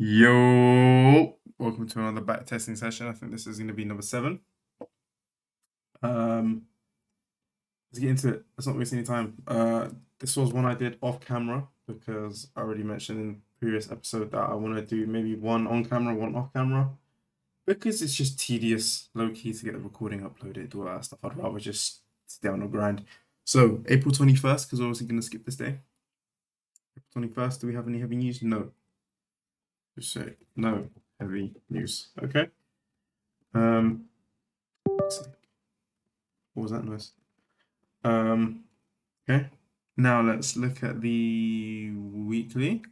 Yo, welcome to another back testing session. I think this is going to be number 7. Um, let's get into it. Let's not waste any time. This was one I did off camera because I already mentioned in previous episode that I want to do maybe one on camera, one off camera because it's just tedious, low key to get the recording uploaded, do all that stuff. I'd rather just stay on the grind. So April 21st, because we're obviously going to skip this day. April 21st. Do we have any heavy news? No. Just say no heavy news. Okay. Let's see. What was that noise? Um, okay. Now let's look at the weekly.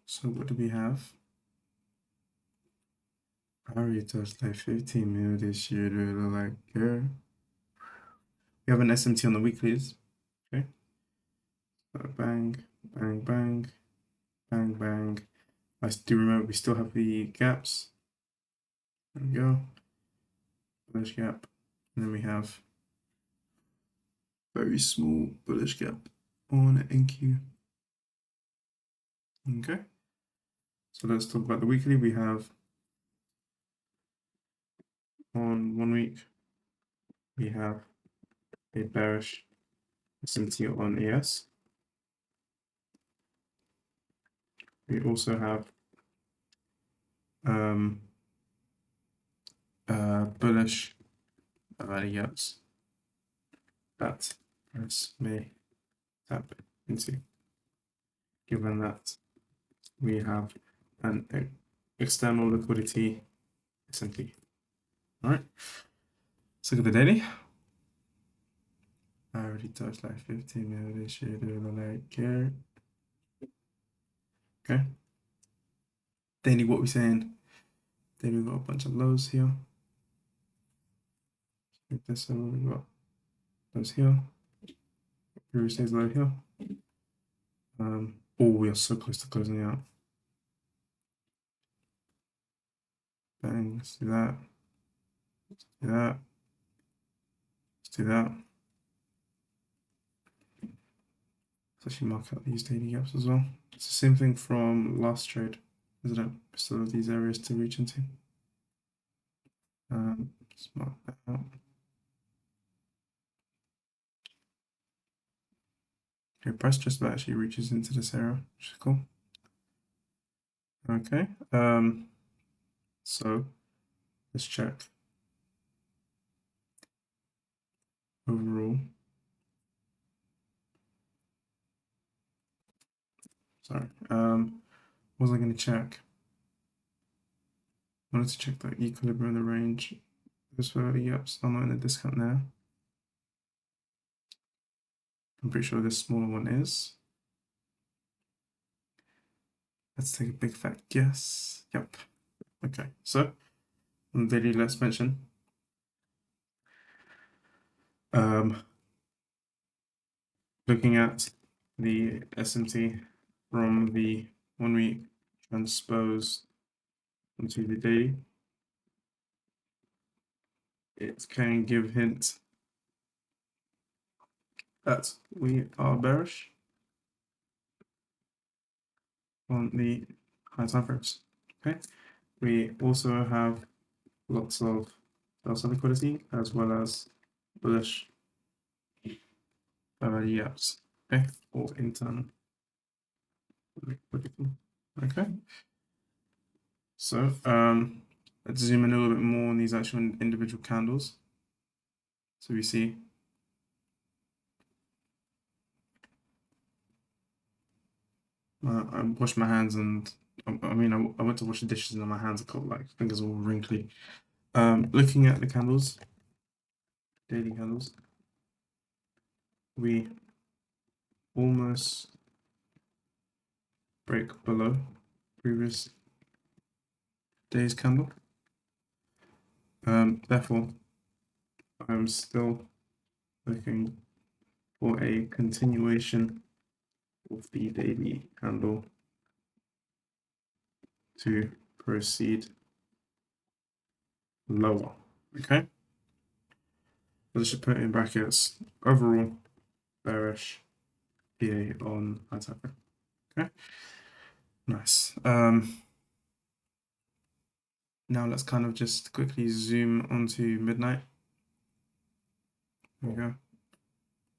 So what do we have? Harry touched like 15 mil this year. Do it look like yeah. We have an SMT on the weeklies. Okay. Bang, bang, bang, bang, bang. I do remember we still have the gaps. There we go. Bullish gap. And then we have very small bullish gap on NQ. Okay. So let's talk about the weekly. We have on 1 week, we have a bearish SMT on ES. We also have bullish rally gaps that price may tap into, given that we have an external liquidity SMT. All right, let's look at the daily. I already touched like 15 mil this year, like here. Okay. Daily, what we saying? Daily, we got a bunch of lows here. Like this one, we got lows here. Previous day's low here. Oh, we are so close to closing out. Bang, let's do that. Let's do that. Let's do that. Let's actually mark out these daily gaps as well. It's the same thing from last trade, isn't it? Still have these areas to reach into. Let's mark that out. Okay, price just about actually reaches into this area, which is cool. Okay, so let's check overall. Sorry, what was I going to check? I wanted to check the equilibrium in the range. Those for the gaps are not in the discount now. I'm pretty sure this smaller one is. Let's take a big fat guess. Yep. Okay, so on the daily, let's mention looking at the SMT from the 1 week transposed into the daily, it can give hint that we are bearish on the high time frames. Okay, we also have lots of delta liquidity as well as bullish yaps. Okay, or internal liquidity. Okay, so let's zoom in a little bit more on these actual individual candles. So we see I washed my hands and I mean I went to wash the dishes and my hands are cold, like fingers all wrinkly. Looking at the candles, daily candles, we almost break below previous day's candle. Therefore, I'm still looking for a continuation of the daily candle to proceed lower. Okay, let's just put it in brackets. Overall, bearish PA on high time. Okay, Nice. Now let's kind of just quickly zoom onto midnight. There we go.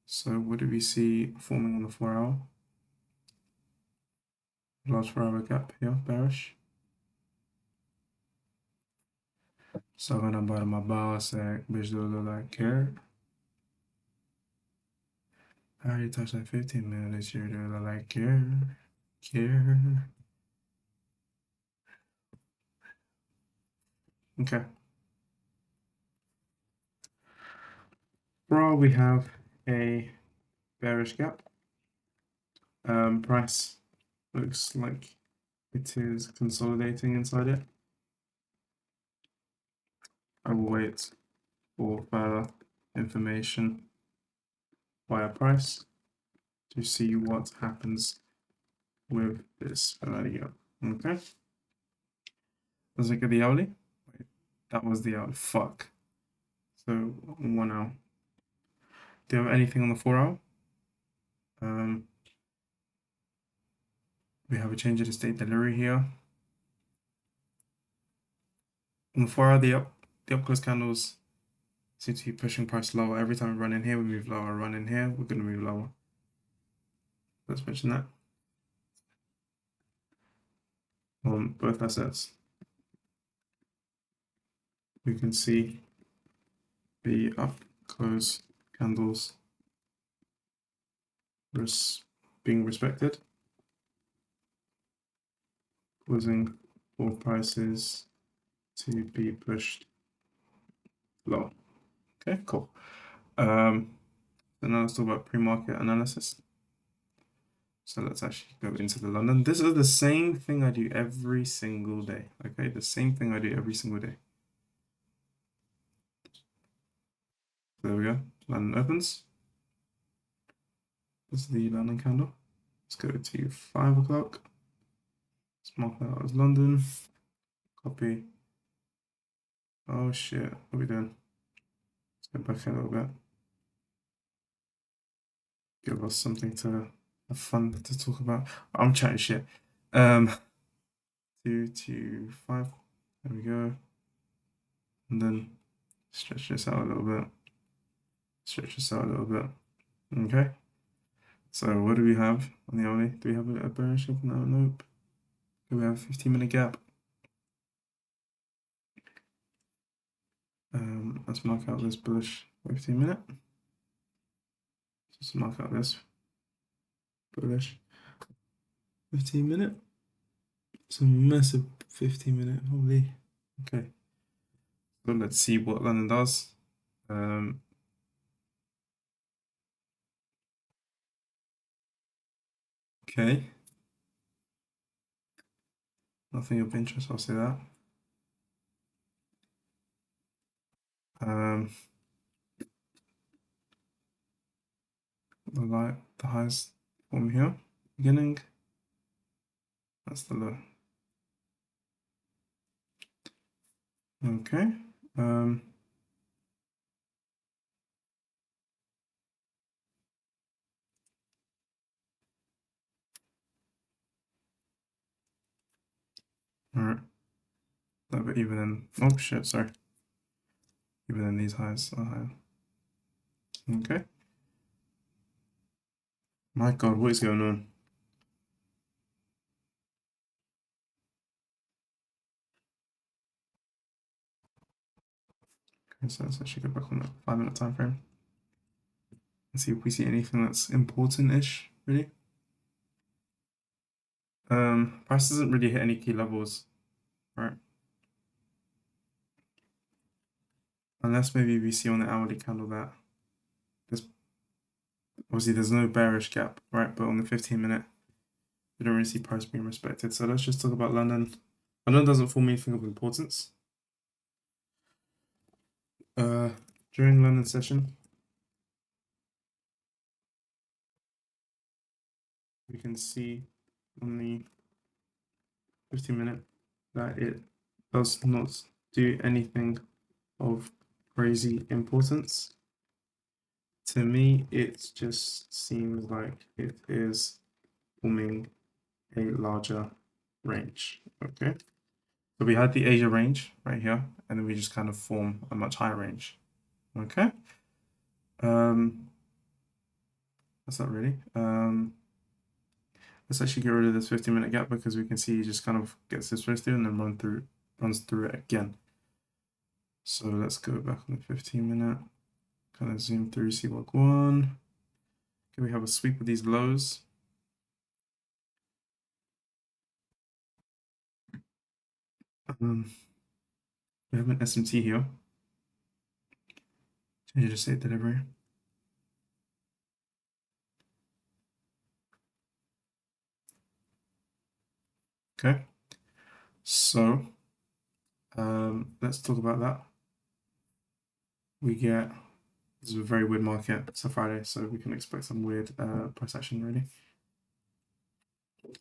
So what do we see forming on the 4-hour? Large 4-hour gap here, bearish. So I'm gonna buy my boss at bitch do look like care. I already touched that 15 minutes here, do look like care. Okay. Raw, we have a bearish gap. Price looks like it is consolidating inside it. I will wait for further information via price to see what happens with this value. Okay. Let's look at the hourly. Wait, that was the hourly. Fuck. So 1 hour. Do you have anything on the 4-hour? We have a change of the state delivery here. On the 4-hour, the up close candles seem to be pushing price lower. Every time we run in here, we move lower. Run in here, we're going to move lower. Let's mention that on both assets. We can see the up close candles being respected, causing all prices to be pushed low. Okay, cool. So now let's talk about pre-market analysis. So let's actually go into the London. This is the same thing I do every single day. Okay, the same thing I do every single day. There we go. London opens. This is the London candle. Let's go to 5 o'clock. Let's mark that as London. Copy. Oh shit, what are we doing? Let's go back a little bit. Give us something to have fun to talk about. I'm chatting shit. 2 to 5. There we go. And then stretch this out a little bit. Stretch this out a little bit. Okay. So what do we have on the hourly? Do we have a bearish gap? No, nope. Do we have a 15-minute gap? Let's mark out this bullish 15-minute. Just mark out this bullish 15-minute. It's a massive 15-minute, holy. Okay. So let's see what London does. Okay. Nothing of interest, I'll say that. The highs form here, beginning. That's the low. Okay. All right. No, but even then, oh shit, sorry. Even then, these highs are higher. Okay. My God, what is going on? Okay, so let's actually go back on the 5-minute time frame and see if we see anything that's important-ish, really. Price doesn't really hit any key levels, right? Unless maybe we see on the hourly candle that there's obviously there's no bearish gap, right? But on the 15-minute, we don't really see price being respected. So let's just talk about London. London doesn't form anything of importance. During London session, we can see on the 15-minute that it does not do anything of crazy importance. To me, it just seems like it is forming a larger range. Okay. So we had the Asia range right here, and then we just kind of form a much higher range. Okay. That's not really. Let's actually get rid of this 15-minute gap because we can see it just kind of gets this supposed to and then runs through it again. So let's go back on the 15-minute, kind of zoom through, see block one. Can we have a sweep of these lows? We have an SMT here. Change to state delivery. Okay. So let's talk about that. We get this is a very weird market. It's a Friday, so we can expect some weird price action really.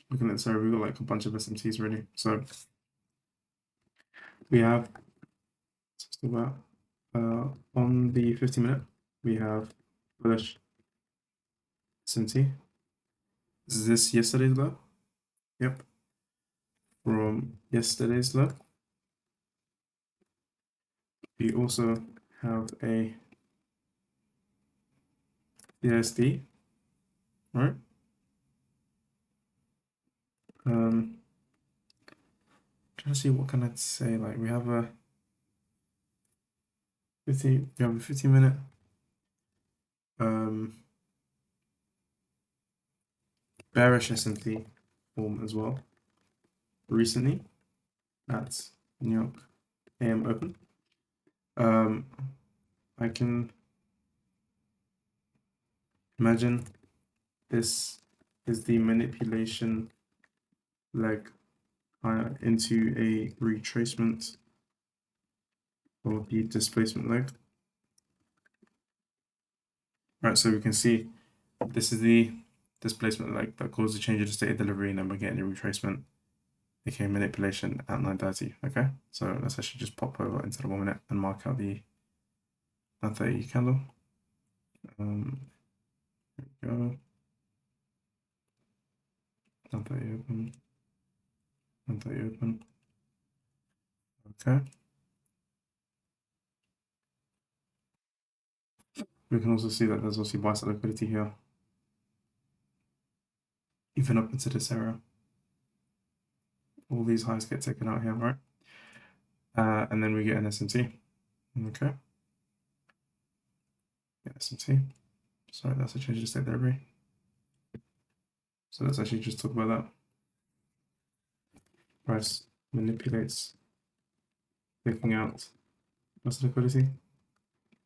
Looking at this area, we've got like a bunch of SMTs really. So we have on the 15-minute, we have bullish SMT. Is this yesterday's low? Yep. From yesterday's low. We also have a CSD, right? Trying to see what can I say. Like we have a 15-minute bearish S&P form as well recently at New York AM Open. I can imagine this is the manipulation leg into a retracement of the displacement leg. Right, so we can see this is the displacement leg that caused the change of the state of delivery, and then we're getting a retracement, aka manipulation at 9:30. Okay, so let's actually just pop over into the 1 minute and mark out the 9:30 candle. There we go. 9:30 open. 9:30 open. Okay. We can also see that there's also buy side liquidity here, even up into this area. All these highs get taken out here, right? And then we get an SMT. Okay. Yeah, SMT. Sorry, that's a change of state delivery. So let's actually just talk about that. Price manipulates, taking out master liquidity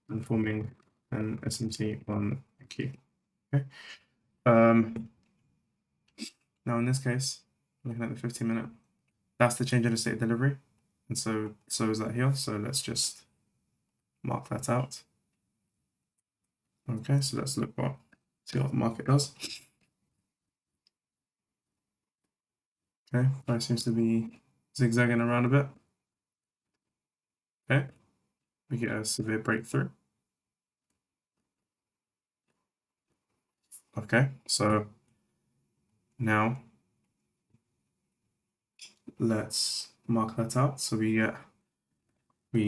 and forming an SMT on a key. Okay. Now in this case, looking at the 15-minute, that's the change in the state of delivery. And so is that here. So let's just mark that out. Okay, so let's see what the market does. Okay, price seems to be zigzagging around a bit. Okay, we get a severe breakthrough. Okay, so now let's mark that out. So we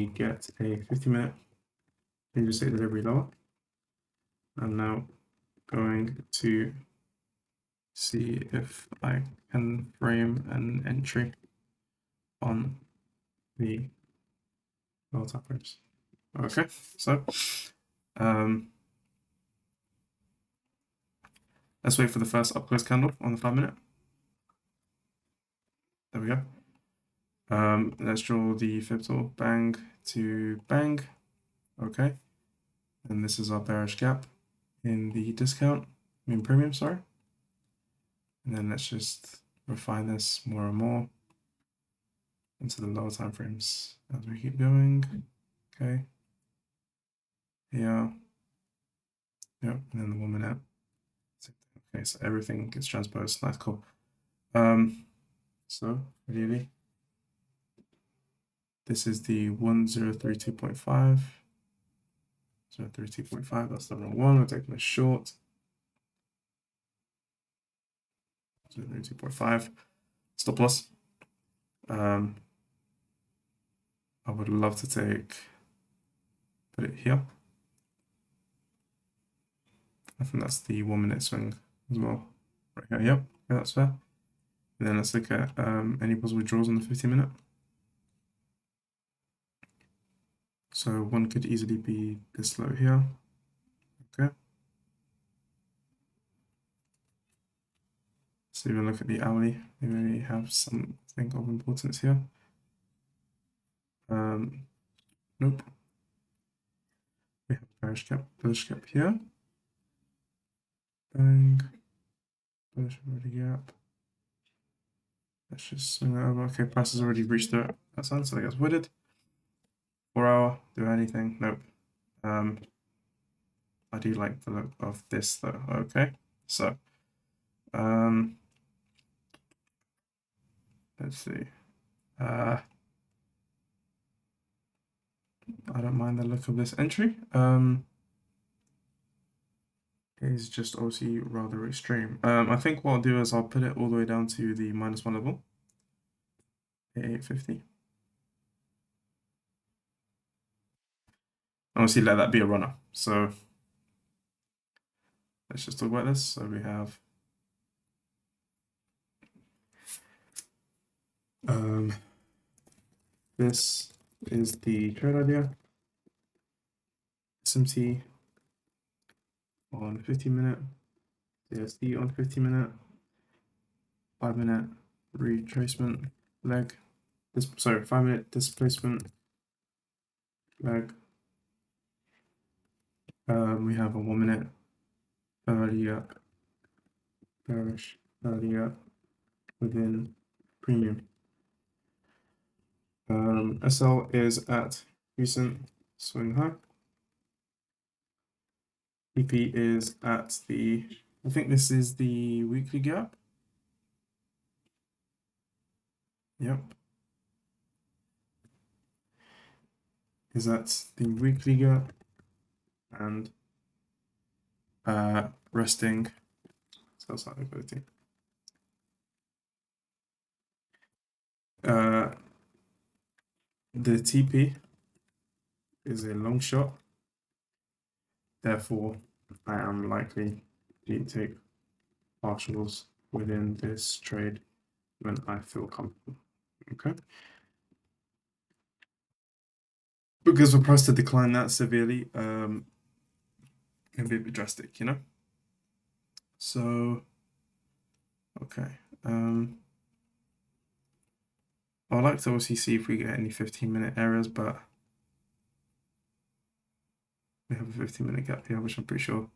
get a 50-minute interstate delivery lower. I'm now going to see if I can frame an entry on the lower top frames. Okay, so let's wait for the first up close candle on the 5-minute. There we go. Let's draw the fib tool, bang to bang. Okay, and this is our bearish gap in the premium, sorry. And then let's just refine this more and more into the lower time frames as we keep going. Okay. Yeah. Yep, and then the 1 minute. Okay, so everything gets transposed. Nice, cool. So really, this is the 1032.5. 032.5, that's the wrong one. We're taking a short. 032.5. Stop loss. I would love to put it here. I think that's the 1 minute swing as well. Right here, yep, yeah, that's fair. And then let's look at any possible draws on the 50-minute. So one could easily be this low here. Okay. So even look at the hourly, they may have something of importance here. Nope. We have bullish cap here. Bang. Bullish already gap. Let's just swing that over. Okay, price has already reached that sign, so that gets wooded. 4 hour, do anything? Nope. I do like the look of this though. Okay, so let's see. I don't mind the look of this entry. Is just obviously rather extreme. I think what I'll do is I'll put it all the way down to the -1 level. 850. Obviously let that be a runner. So let's just talk about this. So we have this is the trade idea. SMT on 50-minute, CSD on 50-minute, 5-minute retracement leg. Sorry, 5-minute displacement leg. We have a 1 minute early up, bearish early up within premium. SL is at recent swing high. PP is at the, I think this is the weekly gap. Yep. Is at the weekly gap and resting sell side liquidity. The TP is a long shot, therefore I am likely to take partials within this trade when I feel comfortable. Okay. Because for price to decline that severely, can be a bit drastic, you know? So, okay. I'd like to obviously see if we get any 15-minute errors, but we have a 15-minute gap here, which I'm pretty sure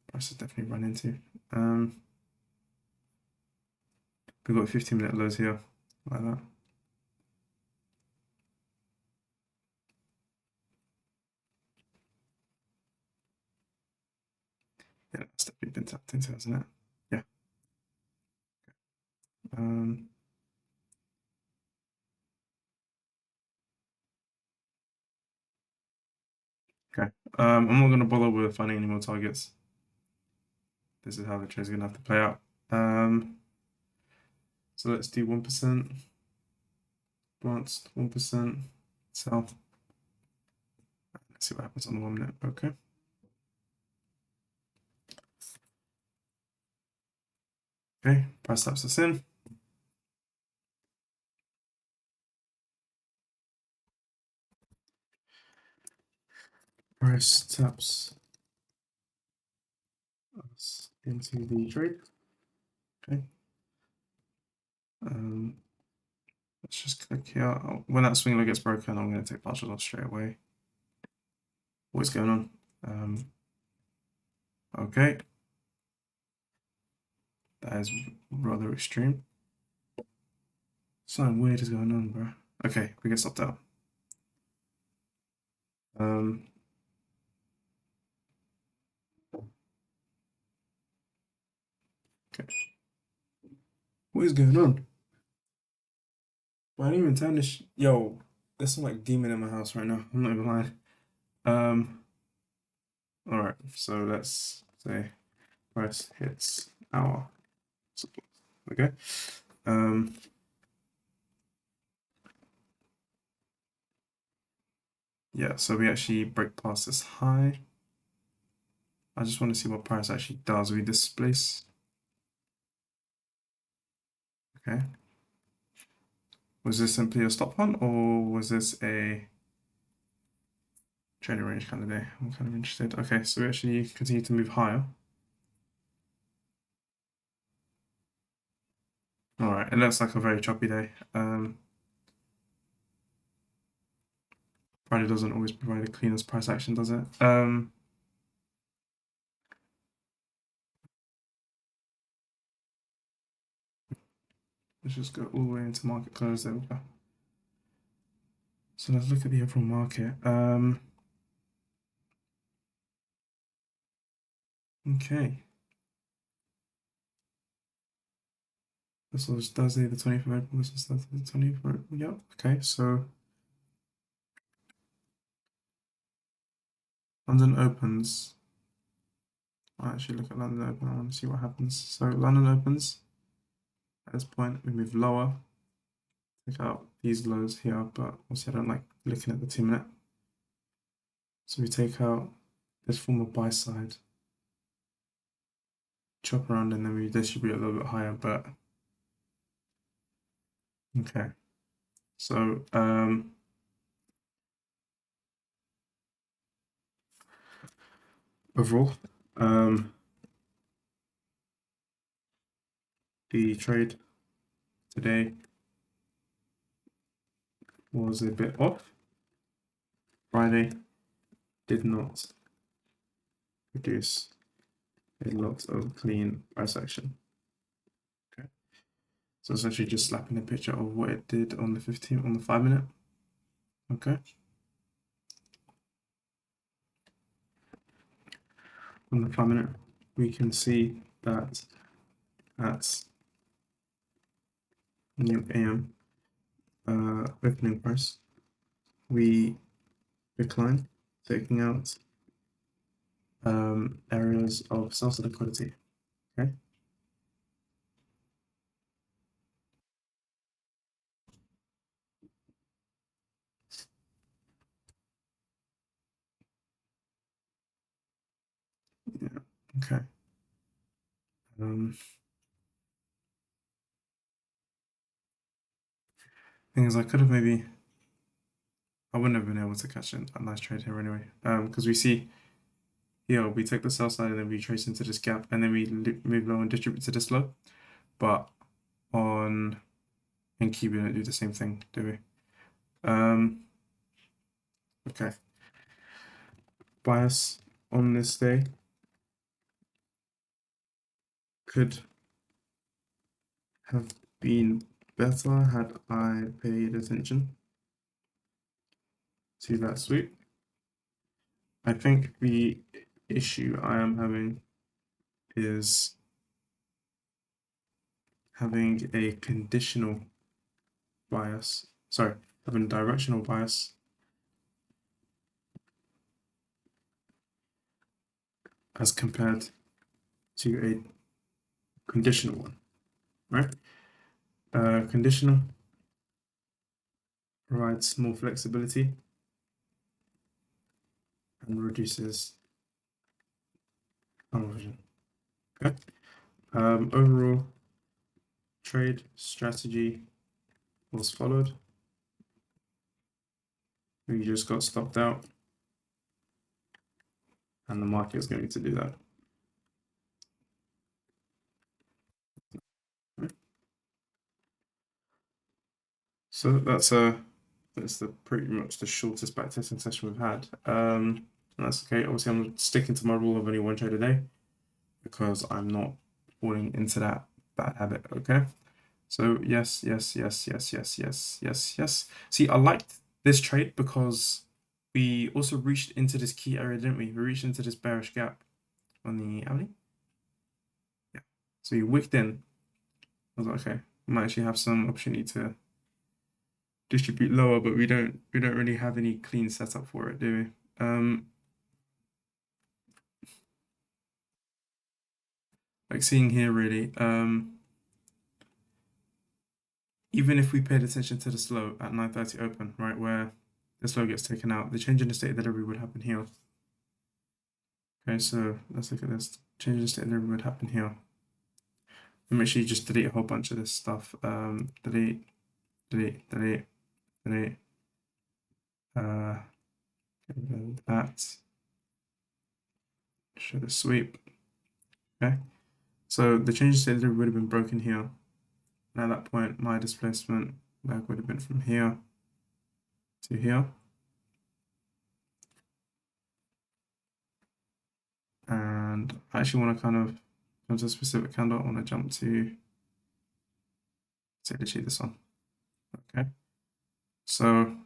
price has definitely run into. We've got 15-minute lows here, like that. Yeah, that's definitely been tapped into, hasn't it? Yeah. Okay. I'm not going to bother with finding any more targets. This is how the trade's going to have to play out. So let's do 1%. Advanced 1%. Sell. Let's see what happens on the 1 minute. Okay. Okay, price taps us in. Price taps us into the trade. Okay. Let's just click here. When that swing low gets broken, I'm going to take partials off straight away. What's going on? Okay. That is rather extreme. Something weird is going on, bro. Okay, we get stopped out. Okay. What is going on? Well, I didn't even turn this. Yo, there's some like demon in my house right now. I'm not even lying. All right. So let's say price hits our support. Okay. Yeah, so we actually break past this high. I just want to see what price actually does. We displace. Okay. Was this simply a stop hunt or was this a trading range kind of day? I'm kind of interested. Okay, so we actually continue to move higher. All right, it looks like a very choppy day. Friday doesn't always provide the cleanest price action, does it? Let's just go all the way into market close. There we go. So let's look at the overall market. Okay. This was Thursday, the 20th of April. This is Thursday, the 20th of April. Yep. Okay, so London opens. I actually look at London open. I want to see what happens. So London opens. At this point, we move lower. Take out these lows here, but obviously I don't like looking at the 2-minute. So we take out this form of buy side, chop around, and then we distribute a little bit higher, but okay. So overall, the trade today was a bit off. Friday did not produce a lot of clean price action. Okay, so it's actually just slapping a picture of what it did on the 15 on the 5-minute. Okay, on the 5-minute, we can see that at new AM opening price, we decline, taking out areas of sell side liquidity. Okay. Yeah. Okay. Thing is, I could have maybe. I wouldn't have been able to catch a nice trade here anyway. Because we see here we take the sell side and then we trace into this gap and then we move low and distribute to this low. But on NQ we don't do the same thing, do we? Okay. Bias on this day could have been better had I paid attention to that sweep. I think the issue I am having is having a conditional bias. Sorry, having directional bias as compared to a conditional one, right? Conditional provides more flexibility and reduces tunnel vision. Okay. Overall trade strategy was followed. We just got stopped out, and the market is going to do that. So that's the pretty much the shortest backtesting session we've had. And that's okay. Obviously, I'm sticking to my rule of only one trade a day because I'm not falling into that bad habit. Okay. So yes, yes, yes, yes, yes, yes, yes, yes. See, I liked this trade because we also reached into this key area, didn't we? We reached into this bearish gap on the hourly. Yeah. So we wicked in. I was like, okay, we might actually have some opportunity to distribute lower, but we don't really have any clean setup for it, do we? Like seeing here really, even if we paid attention to the slow at 9:30 open, right, where this low gets taken out. The change in the state of delivery would happen here. Okay, so let's look at this. Change in the state of delivery would happen here. And make sure you just delete a whole bunch of this stuff. Delete. Get rid of that. Show the sweep. Okay. So the change in state of delivery would have been broken here. And at that point, my displacement lag would have been from here to here. And I actually want to kind of come to a specific candle. I want to jump to, say, literally this one. Okay. So,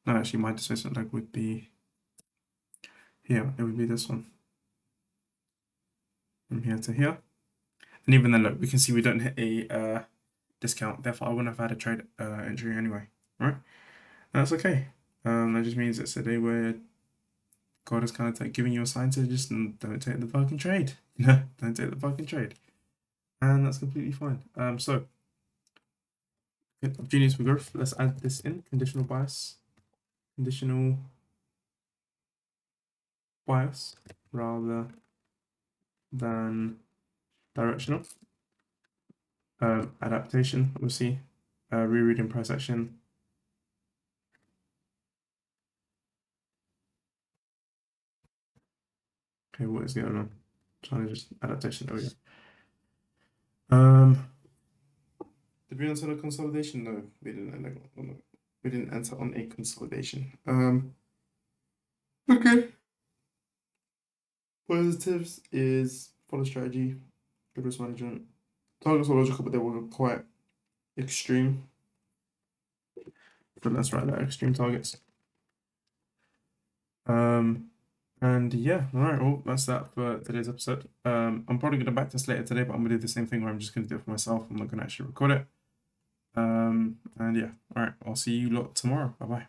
no, actually, my displacement leg would be here. It would be this one. From here to here. And even then, look, we can see we don't hit a discount. Therefore, I wouldn't have had a trade entry anyway, right? And that's okay. That just means it's a day where God is kind of like giving you a sign to just don't take the fucking trade. Don't take the fucking trade. And that's completely fine. So opportunities for growth. Let's add this in. Conditional bias rather than directional. Adaptation, obviously. Rereading price action. Okay, what is going on? Trying to just adaptation. There we go. Did we enter a consolidation? No, we didn't. We didn't enter on a consolidation. Okay. Positives is follow strategy, good risk management. Targets were logical, but they were quite extreme. So let's write that extreme targets. And yeah, all right, well, that's that for today's episode. I'm probably gonna backtest later today, but I'm gonna do the same thing where I'm just gonna do it for myself. I'm not gonna actually record it. And yeah, all right, I'll see you lot tomorrow. Bye bye.